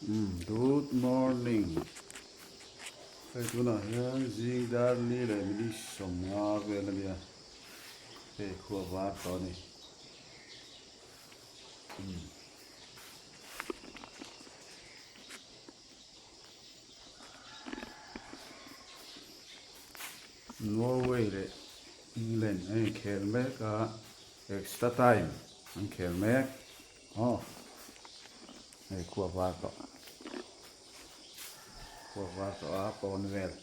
Good morning. Phải tu nào ya gì đã đi lại mình đi sống ngã về là bia. Phải khua vát đó này. Norway đấy. England anh khéo mấy cả extra time. Anh khéo mấy. Oh, phải khua vát đó. Khua vát đó áp on về.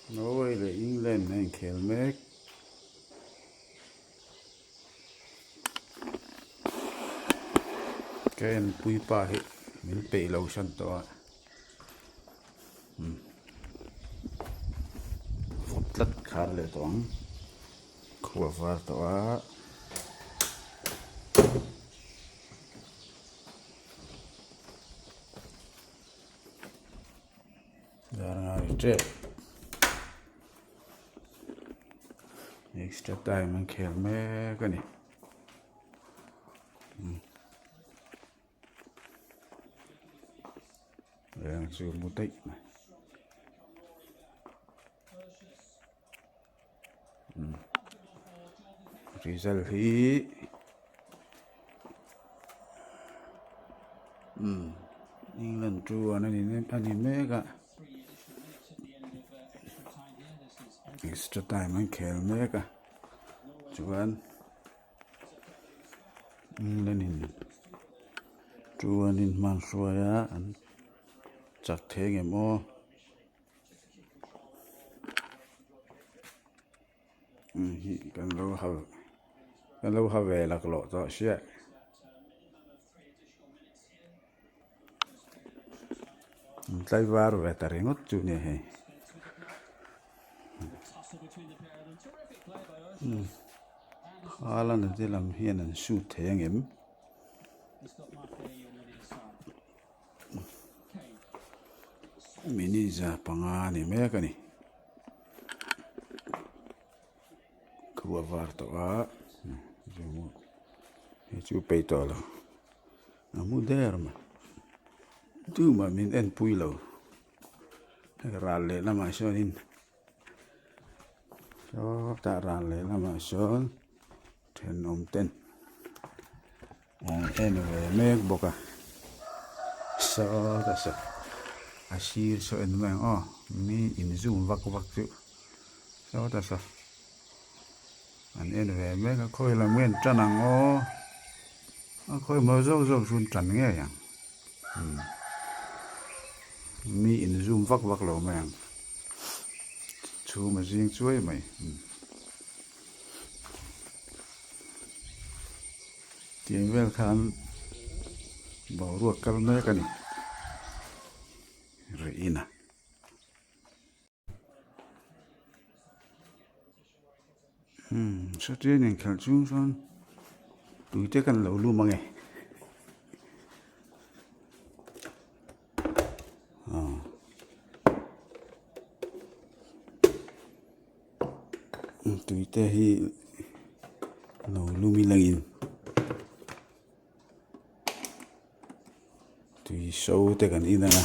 Norway đấy England anh khéo mấy. Cái anh bùi pa hết. Mình bể lâu sẵn đó. Lật khá lệ toán khua vát đó. Trip. Extra time anh khéo mấy cái này. Để sử một tích này. Result hi England true anh mấy cả extra time anh khéo mấy cả chuan England in true anh mang xuôi á anh chắc thế nghe mò kan lâu ha về là cái lộ đó xí tlaivar về tarin ngót chú nè hay là nó làm hiền anh shoot thế anh em mini ra panga ni mấy cái này khua vát đó chú bày tỏ là mua đẻ mà tu mà mình ăn bùi lâu ra lệ là mà sao nên cho ta ra lệ là mà sao thêm ông tên em về mấy bọc à sao ta sao asir so en mang mi in zoom vak chứ sao ta sao anh em về mấy cái khôi là nguyên chân năng khôi mở rộng xuống chân nghe vậy mi in zoom vak lâu mang chú mà riêng chuối mày tiếng vel khan bảo ruột cái mấy cái này rồi ina sao thế này khẩn trương son tụi thế cần lâu luôn mà nghe tụi thế hi lâu luôn mi lăng tụi sâu thế cần ina na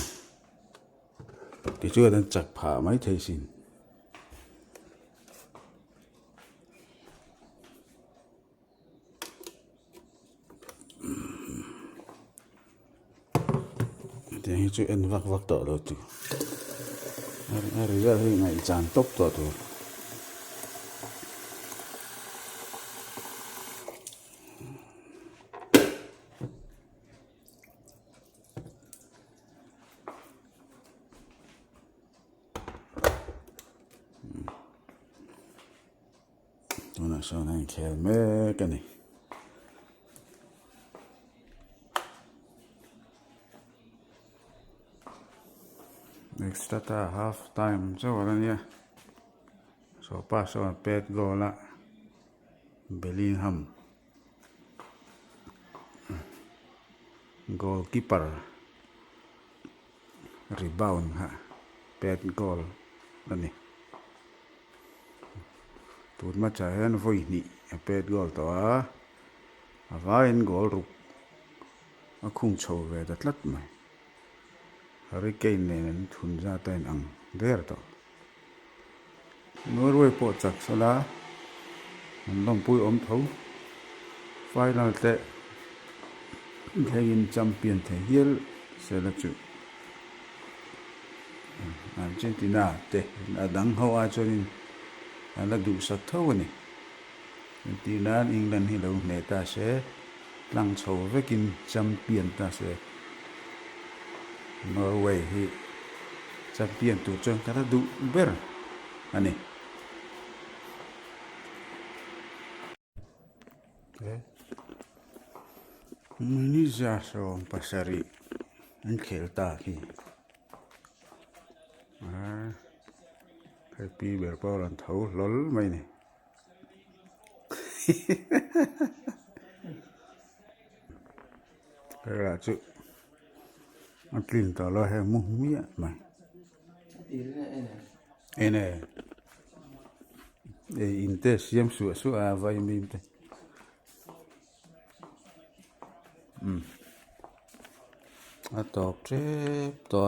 thì chưa đang chặt phá mấy thầy xin thì chú ăn vak tỏ đâu chứ rồi ra thì ngày chán tốc tỏ thôi tôi nói sao này khéo mấy cái này extra ta half time so wala niya so pass on pet goal la Bellingham goalkeeper rebound ha pet goal la ni tut ma cha hen voi ni pet goal to vangin gol ruk a khung chho ve da tlat mai hurricane nen thun za ten ang der to Norway po chak sala an long pui om tho final te vangin champion the hiel sela chu Argentina te adang ho a chonin ala duhsak tho ni Argentina England hi lo ne ta se lang chho vekin champion ta se Norway hi champion tu chon kata du ber ani mini za so pasari an khel ta ki happy ber paul an tho lol mai ni ra chu an clean ta lo he mu mi mai ene e inte siam su a vai mi te a tawp trep to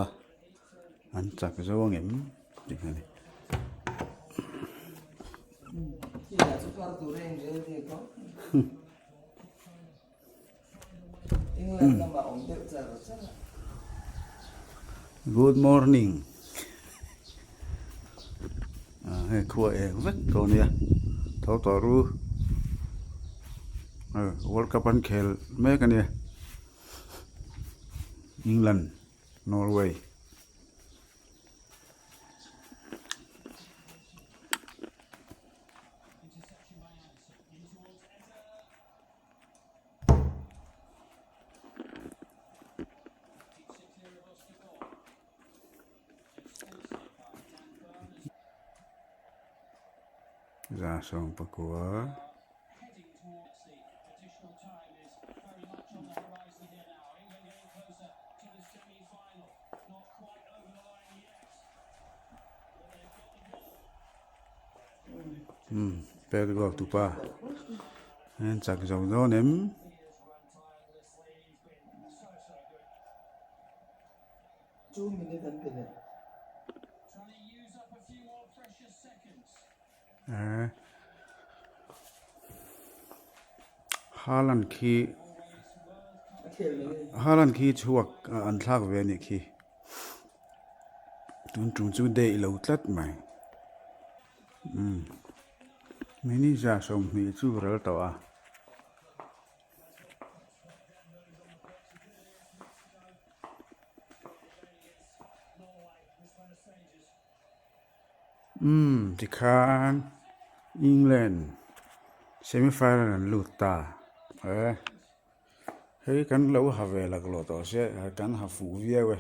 an chak zo ngem đi này good morning hay khua vất rồi nè thấu tỏ ru World Cup ăn khel mấy cái nè England Norway ra xong pakua Pedro tupa en chak zong do nem Halan khi chuak an thak ve ni khi tun tung chu dei lo tlat mai mini za som ni chu ral to a ti khan England semi final an lut ta hei kan lo ha ve lak lo to se kan ha fu vie we